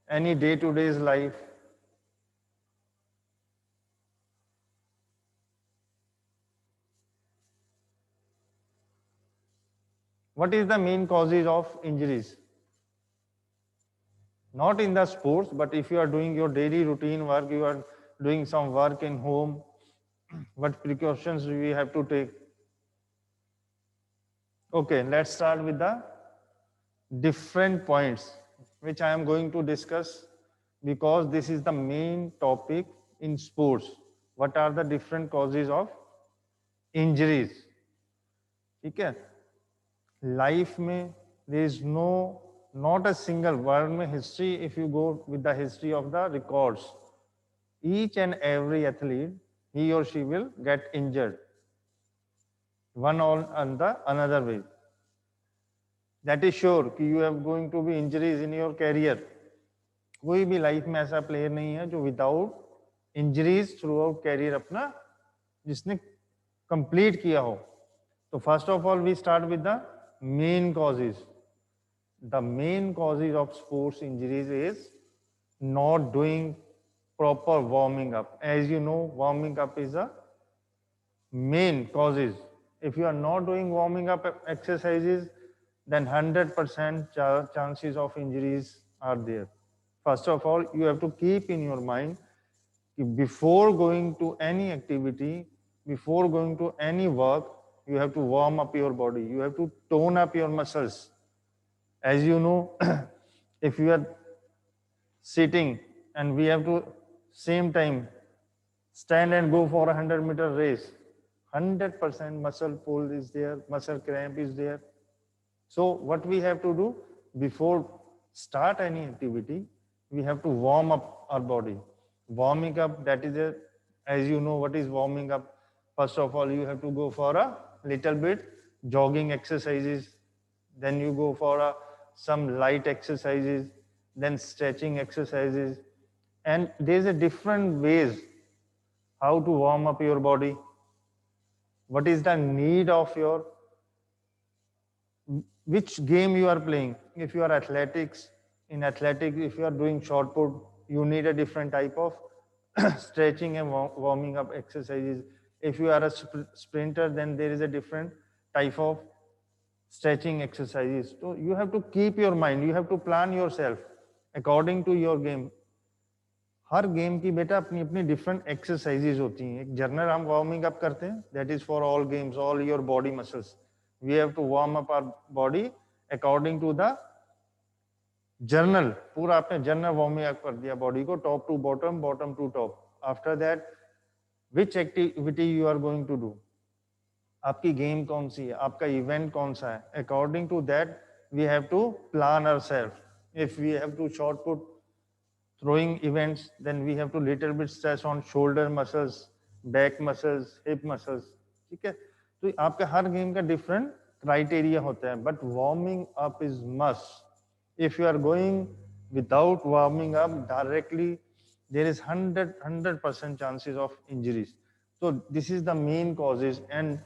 any day-to-day life. What is the main causes of injuries? Not in the sports, but if you are doing your daily routine work, you are doing some work in home, what precautions we have to take? Okay, let's start with the different points which I am going to discuss because this is the main topic in sports. What are the different causes of injuries? ठीक है, life में there is no not a single word में history. If you go with the history of the records, each and every athlete, he or she will get injured one or another way. That is sure कि you have going to be injuries in your career. कोई भी life में ऐसा player नहीं है जो without injuries throughout career अपना जिसने कंप्लीट किया हो. तो first of all we start with the main causes. The main causes of sports injuries is not doing proper warming up. As you know, warming up is a main causes. If you are not doing warming up exercises, then 100% chances of injuries are there. First of all, you have to keep in your mind before going to any activity, before going to any work, you have to warm up your body. You have to tone up your muscles. As you know, if you are sitting and we have to same time stand and go for a 100-meter race, 100% muscle pull is there, muscle cramp is there. So what we have to do before start any activity, we have to warm up our body. Warming up, that is as you know what is warming up. First of all, you have to go for a little bit jogging exercises, then you go for some light exercises, then stretching exercises. And there's a different ways how to warm up your body. What is the need of your, which game you are playing? If you are athletics, in athletics, if you are doing shot put, you need a different type of stretching and warming up exercises. If you are a sprinter, then there is a different type of stretching exercises. So you have to keep your mind, you have to plan yourself according to your game. Her game की बेटा अपनी अपनी different exercises होती हैं. एक general हम warming up करते हैं, that is for all games, all your body muscles. We have to warm up our body according to the journal. पूरा आपने जनरल वार्मिंग अप कर दिया बॉडी को, top to bottom, bottom to top. After that which activity you are going to do, आपकी game कौन सी है, आपका इवेंट कौन सा है, according to that we have to plan ourselves. If we have to shot put throwing events, then we have to little bit stress on shoulder muscles, back muscles, hip muscles. ठीक है, तो आपका हर game का different criteria होता है, but warming up is must. If you are going without warming up directly, there is 100% chances of injuries. So this is the main causes. And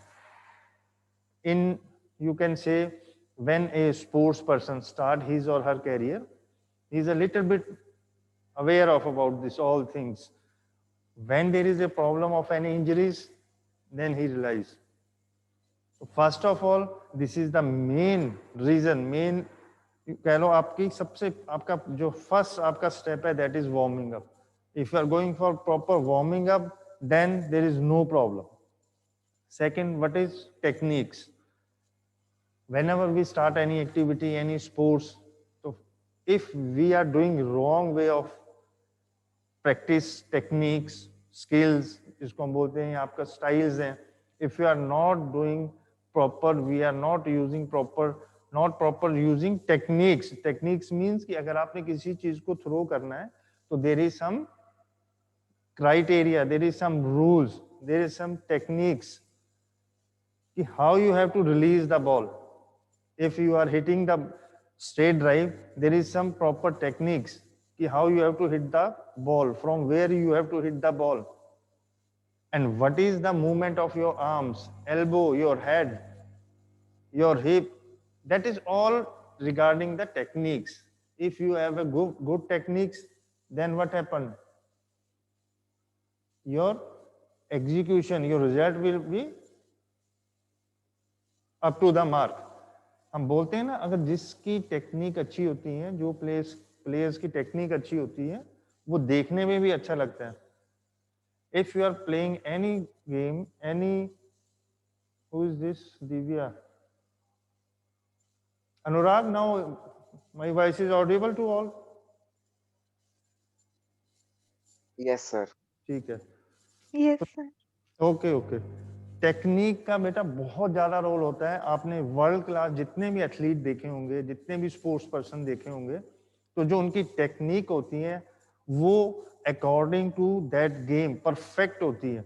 in, you can say, when a sports person start his or her career, he is a little bit aware of about this all things. When there is a problem of any injuries, then he realize. First of all, this is the main reason, main कह लो आपकी सबसे आपका जो first आपका step है, that is warming up. If you are going for proper warming up, then there is no problem. Second, what is techniques? Whenever we start any activity, any sports, so if we are doing wrong way of practice, techniques, skills, जिसको हम बोलते हैं आपका styles हैं, if you are not doing proper, we are not using proper, not proper using techniques. Techniques means कि अगर आपने किसी चीज को थ्रो करना है, तो there is some criteria, there is some rules, there is some techniques कि how you have to release the ball. If you are hitting the straight drive, there is some proper techniques कि how you have to hit the ball, from where you have to hit the ball, and what is the movement of your arms, elbow, your head, your hip. That is all regarding the techniques. If you have a good techniques, then what happen? Your execution, your result will be up to the mark. हम बोलते हैं ना, अगर जिसकी technique अच्छी होती है, जो प्लेयर्स की टेक्निक अच्छी होती है, वो देखने में भी अच्छा लगता है. If you are playing any game, who is this? Divya. Anurag, now my voice is audible to all? Yes, sir. ठीक है. Yes, sir. ओके. टेक्निक का बेटा बहुत ज्यादा रोल होता है. आपने वर्ल्ड क्लास जितने भी एथलीट देखे होंगे, जितने भी स्पोर्ट्स पर्सन देखे होंगे, तो जो उनकी टेक्निक होती है वो according to that game perfect होती है.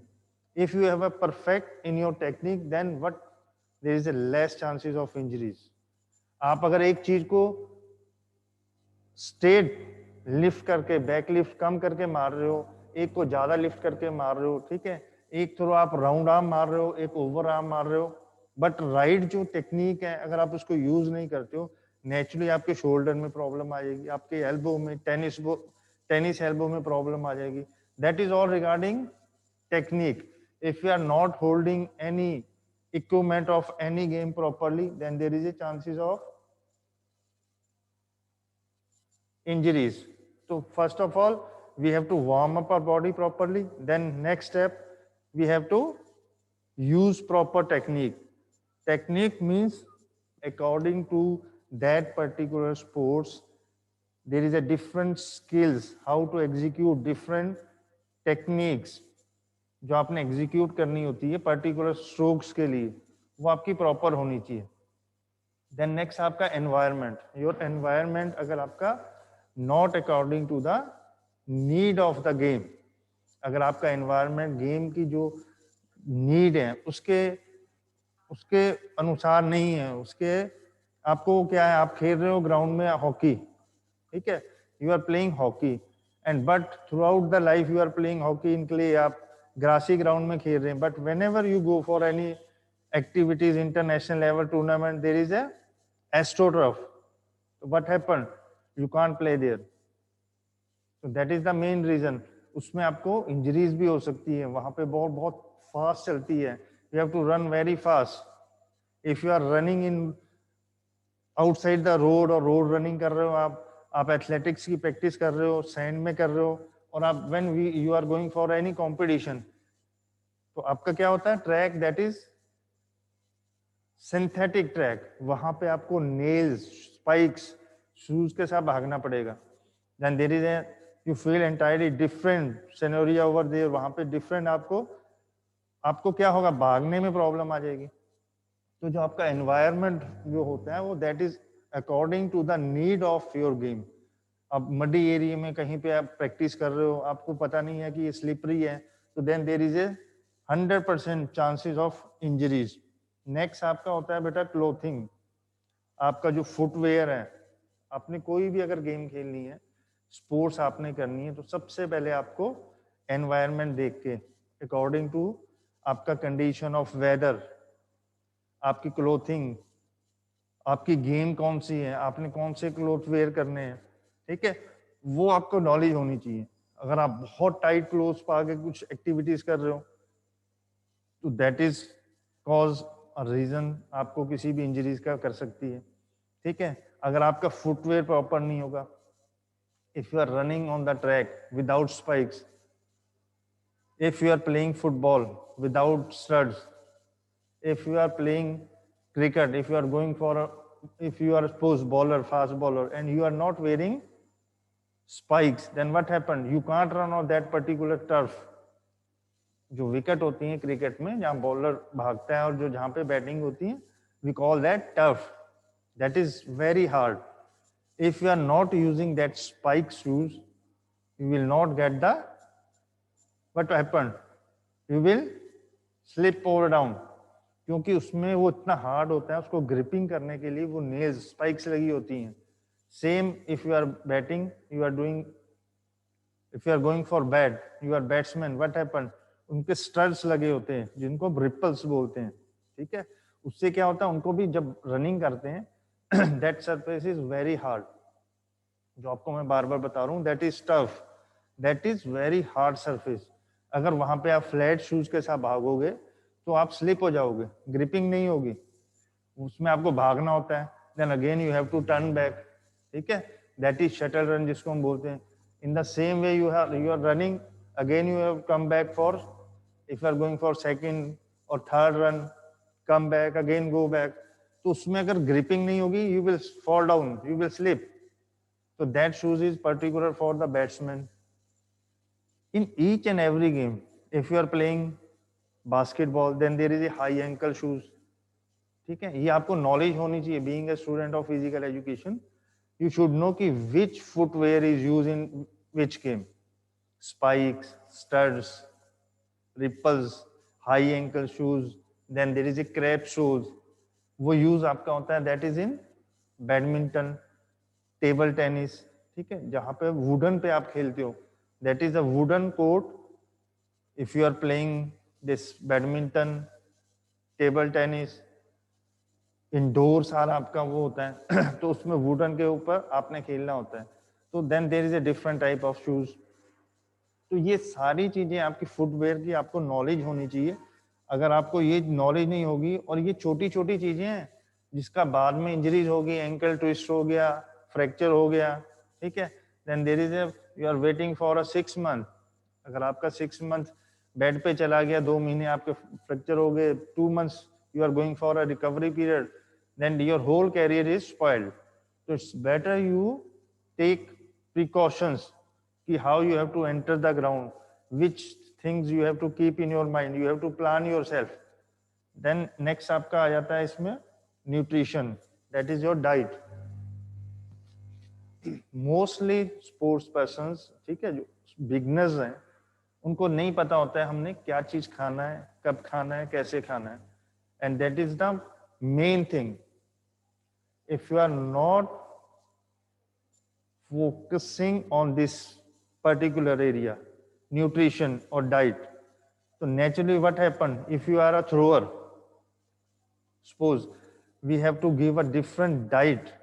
If you have a perfect in your technique, then what, there is a less chances of injuries. आप अगर एक चीज को स्ट्रेट लिफ्ट करके, बैक लिफ्ट कम करके मार रहे हो, एक को ज्यादा लिफ्ट करके मार रहे हो, ठीक है, एक थ्रो आप राउंड आर्म मार रहे हो, एक ओवर आर्म मार रहे हो, बट राइट जो टेक्निक है अगर आप उसको यूज नहीं करते हो, नेचुरली आपके शोल्डर में प्रॉब्लम आ जाएगी, आपके एल्बो में, टेनिस एल्बो में प्रॉब्लम आ जाएगी. That is all regarding technique. If you are not holding any equipment of any game properly, then there is a chances of injuries. So first of all, we have to warm up our body properly. Then next step, we have to use proper technique. Technique means according to that particular sports, there is a different skills, how to execute different techniques. जो आपने execute करनी होती है particular strokes के लिए, वो आपकी proper होनी चाहिए. देन नेक्स्ट आपका एनवायरनमेंट. योर एनवायरनमेंट अगर आपका not according to the need of the game, अगर आपका एनवायरनमेंट गेम की जो नीड है उसके अनुसार नहीं है, उसके आपको क्या है, आप खेल रहे हो ग्राउंड में हॉकी, ठीक है, you are playing hockey, and but throughout the life you are playing hockey in clay, आप ग्रासी ग्राउंड में खेल रहे हैं, but whenever you go for any activities, international level tournament, there is a astroturf. What happened, you can't play there. So that is the main reason. उसमें आपको injuries भी हो सकती है, वहां पे बॉल बहुत फास्ट चलती है, you have to run very fast. If you are running in outside the road और रोड रनिंग कर रहे हो, आप एथलेटिक्स की प्रैक्टिस कर रहे हो, सैंड में कर रहे हो, और आप when you are going for any competition, तो आपका क्या होता है, track that is synthetic track, वहां पे आपको नेल्स, स्पाइक्स, शूज के साथ भागना पड़ेगा. Then there is a, you feel entirely different scenario over there, वहां पे डिफरेंट आपको क्या होगा, भागने में प्रॉब्लम आ जाएगी. तो जो आपका एनवायरनमेंट जो होता है वो that is according to the need of your game. अब मडी एरिया में कहीं पे आप प्रैक्टिस कर रहे हो, आपको पता नहीं है कि ये स्लिपरी है, तो then there is a 100% chances of injuries. Next आपका होता है बेटा क्लोथिंग. आपका जो फुटवेयर है, आपने कोई भी अगर गेम खेलनी है, स्पोर्ट्स आपने करनी है, तो सबसे पहले आपको एनवायरनमेंट देख के अकॉर्डिंग टू आपका कंडीशन ऑफ वेदर, आपकी क्लोथिंग, आपकी गेम कौन सी है, आपने कौन से क्लोथ वेयर करने हैं, ठीक है, वो आपको नॉलेज होनी चाहिए. अगर आप बहुत टाइट क्लोथ्स पा के कुछ एक्टिविटीज कर रहे हो, तो दैट इज कॉज रीजन आपको किसी भी इंजरीज का कर सकती है, ठीक है. अगर आपका फुटवेयर प्रॉपर नहीं होगा, if you are running on the track without spikes, if you are playing football without studs, if you are playing cricket, if you are going for if you are suppose bowler, fast bowler, and you are not wearing spikes, then what happened, you can't run on that particular turf. जो wicket होती है cricket में, जहाँ bowler भागता है और जो जहाँ पे बैटिंग होती है, we call that turf. That is very hard. If you are not using that spike shoes, you will not get the, what happened, you will slip over down, क्योंकि उसमें वो इतना हार्ड होता है, उसको ग्रिपिंग करने के लिए वो नेल्स, स्पाइक्स लगी होती हैं. Same if you are batting, you are doing, if you are going for bat, you are batsman, what happen, उनके स्टड्स लगे होते हैं जिनको रिपल्स बोलते हैं, ठीक है. उससे क्या होता है, उनको भी जब रनिंग करते हैं that surface is very hard, जो आपको मैं बार बार बता रहा हूँ, that is tough, that is very hard surface. अगर वहां पे आप फ्लैट शूज के साथ भागोगे तो आप स्लिप हो जाओगे, ग्रिपिंग नहीं होगी, उसमें आपको भागना होता है, then again you have to turn back, ठीक है, दैट इज शटल रन जिसको हम बोलते हैं। In the same way you are running, again you have come back for, if you are going for second और third run, come back again go back. तो उसमें अगर ग्रिपिंग नहीं होगी, you will fall down, you will slip. So that shoes is particular for the batsman. In each and every game, if you are playing basketball, then there is a high ankle shoes. ठीक है, ये आपको knowledge होनी चाहिए। Being a student of physical education, you should know कि which footwear is use in which game. Spikes, studs, ripples, high ankle shoes, then there is a crap shoes, वो use आपका होता है that is in badminton, table tennis, ठीक है, जहां पे wooden पे आप खेलते हो, that is a wooden court. If you are playing this badminton, table tennis, indoor सारा आपका वो होता है तो उसमें वुडन के ऊपर आपने खेलना होता है, तो then there is a different type of shoes. तो ये सारी चीजें आपकी फुटवेयर की आपको नॉलेज होनी चाहिए। अगर आपको ये नॉलेज नहीं होगी, और ये छोटी छोटी चीजें हैं जिसका बाद में इंजरीज होगी, एंकल ट्विस्ट हो गया, फ्रैक्चर हो गया, ठीक है, then there is you are waiting for a 6 month. अगर आपका 6 मंथ बेड पे चला गया, 2 महीने आपके फ्रैक्चर हो गए, 2 months you are going for a recovery period, then your whole career is spoiled. So it's better you take precautions कि how you have to enter the ground, which things you have to keep in your mind, you have to plan yourself. Then next आपका आ जाता है इसमें nutrition, that is your diet. Mostly sports persons, ठीक है, जो beginners हैं, उनको नहीं पता होता है हमने क्या चीज खाना है, कब खाना है, कैसे खाना है, and that is the main thing. If you are not focusing on this particular area, nutrition or diet, so naturally what happen, if you are a thrower, suppose we have to give a different diet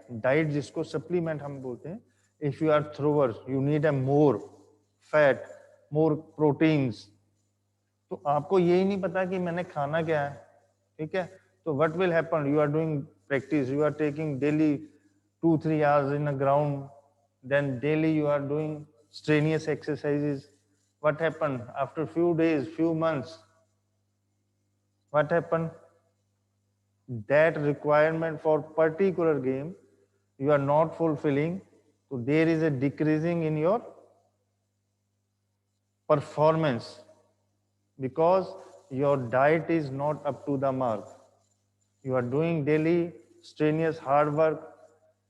जिसको supplement हम बोलते हैं। if you are throwers, you need a more fat, more proteins, तो आपको यही नहीं पता कि मैंने खाना क्या है, ठीक है, तो what will happen, you are doing practice, you are taking daily 2-3 hours in a ground, then daily you are doing strenuous exercises. What happened after few days, few months, what happened, that requirement for particular game you are not fulfilling, so there is a decreasing in your performance because your diet is not up to the mark. You are doing daily strenuous hard work,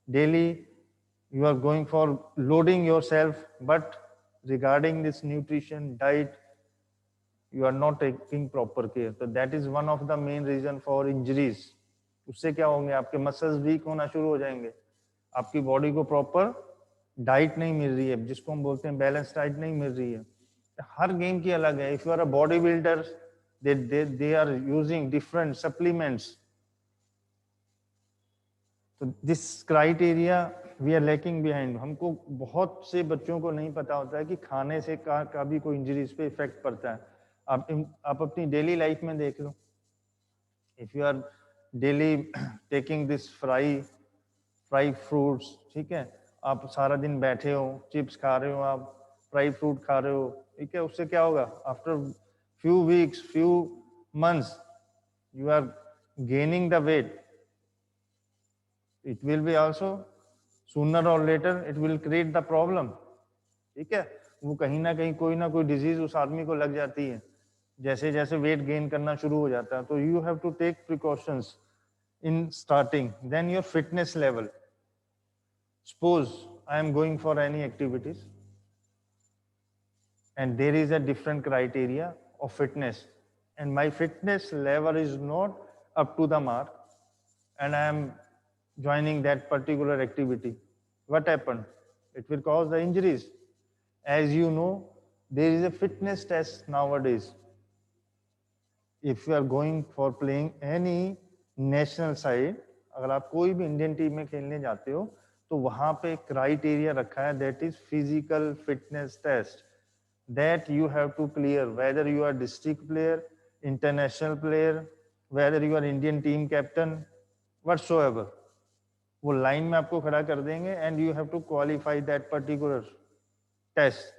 daily you are going for loading yourself, but regarding this nutrition, diet, you are not taking proper care. So that is one of the main reason for injuries. उससे क्या होंगे, आपके muscles weak होना शुरू हो जाएंगे, आपकी body को प्रॉपर डाइट नहीं मिल रही है, जिसको हम बोलते हैं बैलेंस डाइट नहीं मिल रही है। हर गेम की अलग है। If you are a body builder, they are using different supplements. तो this criteria we are lacking behind. हमको बहुत से बच्चों को नहीं पता होता है कि खाने से का भी कोई इंजरीज पे इफेक्ट पड़ता है। आप अपनी डेली लाइफ में देख लो, if you are daily taking this fry fruits, ठीक है, आप सारा दिन बैठे हो, चिप्स खा रहे हो, आप फ्राई फ्रूट खा रहे हो, ठीक है, उससे क्या होगा, after few weeks, few months, you are gaining the weight. It will be also sooner or later it will create the problem. ठीक है, वो कहीं ना कहीं कोई ना कोई डिजीज उस आदमी को लग जाती है जैसे जैसे वेट गेन करना शुरू हो जाता है। तो you have to take precautions in starting. Then your fitness level, suppose I am going for any activities and there is a different criteria of fitness and my fitness level is not up to the mark and I am joining that particular activity, what happened, it will cause the injuries. As you know, there is a fitness test nowadays. If you are going for playing any national side, अगर आप कोई भी Indian team में खेलने जाते हो तो वहां पे क्राइटेरिया रखा है, that is physical fitness test that you have to clear, whether you are district player, international player, whether you are Indian team captain, whatsoever. वो लाइन में आपको खड़ा कर देंगे and you have to qualify that particular test.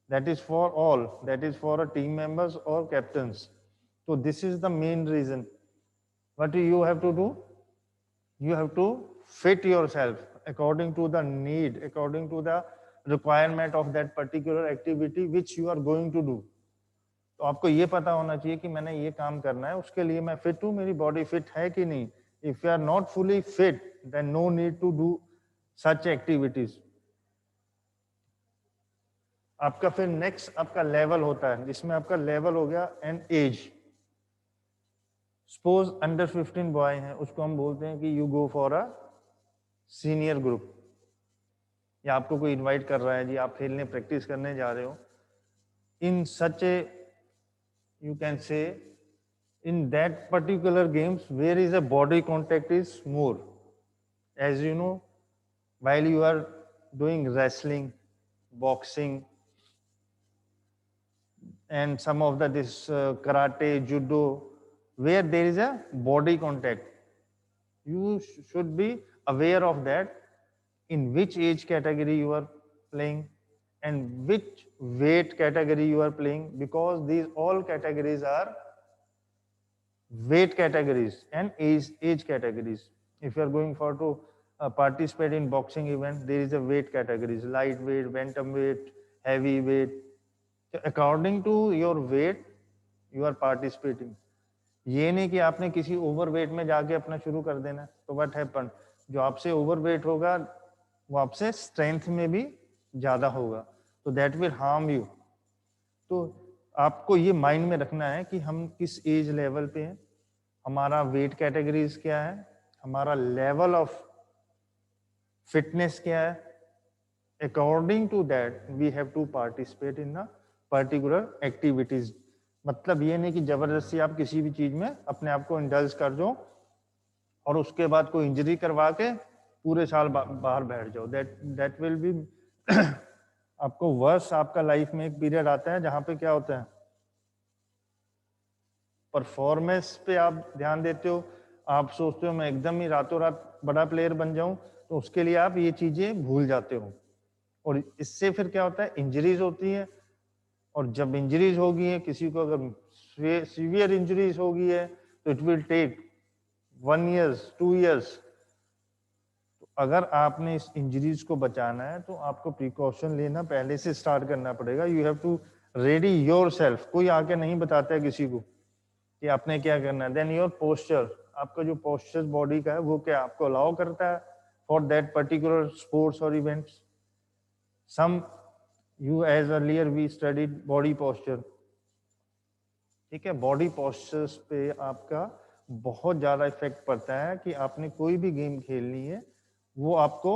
That is for all. That is for a team members or captains. So this is the main reason. What you have to do? You have to fit yourself according to the need, according to the requirement of that particular activity which you are going to do. तो आपको ये पता होना चाहिए कि मैंने ये काम करना है, उसके लिए मैं फिट हूँ, मेरी बॉडी फिट है कि नहीं. If you are not fully fit then no need to do such activities. आपका फिर नेक्स्ट आपका लेवल होता है, जिसमें आपका लेवल हो गया and age. Suppose under 15 boy है, उसको हम बोलते हैं कि you go for a senior group, या आपको कोई इनवाइट कर रहा है जी, आप खेलने प्रैक्टिस करने जा रहे हो. इन सच ए you can say in that particular games where is a body contact is more, as you know, while you are doing wrestling, boxing, and some of the this karate, judo, where there is a body contact, you should be aware of that, in which age category you are playing and which weight category you are playing, because these all categories are weight categories and age categories. If you are going for to participate in boxing event, there is a weight categories: lightweight, bantamweight, heavyweight. So according to your weight you are participating. ये नहीं कि आपने किसी overweight में जाके अपना शुरू कर देना. तो व्हाट हैपन, जो आपसे ओवरवेट होगा वो आपसे स्ट्रेंथ में भी ज्यादा होगा, तो दैट विल हार्म यू. तो आपको ये माइंड में रखना है कि हम किस एज लेवल पे हैं, हमारा वेट कैटेगरीज क्या है, हमारा लेवल ऑफ फिटनेस क्या है. According to that we have to participate in a particular activities. मतलब ये नहीं कि जबरदस्ती आप किसी भी चीज में अपने आप को इंडल्ज कर दो और उसके बाद कोई इंजरी करवा के पूरे साल बाहर बैठ जाओ. दैट विल बी आपको वर्ष. आपका लाइफ में एक पीरियड आता है जहां पे क्या होता है, परफॉर्मेंस पे आप ध्यान देते हो, आप सोचते हो मैं एकदम ही रातों रात बड़ा प्लेयर बन जाऊं, तो उसके लिए आप ये चीजें भूल जाते हो. और इससे फिर क्या होता है, इंजरीज होती है. और जब इंजरीज होगी है, किसी को अगर सीवियर इंजरीज होगी है, तो it will take 1 year 2 years. तो अगर आपने इस इंजरीज को बचाना है तो आपको प्रिकॉशन लेना पहले से स्टार्ट करना पड़ेगा. You have to ready yourself. कोई आके नहीं बताता है किसी को कि आपने क्या करना है. देन योर पोस्चर, आपका जो पोस्चर बॉडी का है वो क्या आपको अलाउ करता है फॉर दैट पर्टिकुलर स्पोर्ट्स और events. Some you as earlier we studied body posture. ठीक है, बॉडी पोस्चर्स पे आपका बहुत ज्यादा इफेक्ट पड़ता है कि आपने कोई भी गेम खेलनी है वो आपको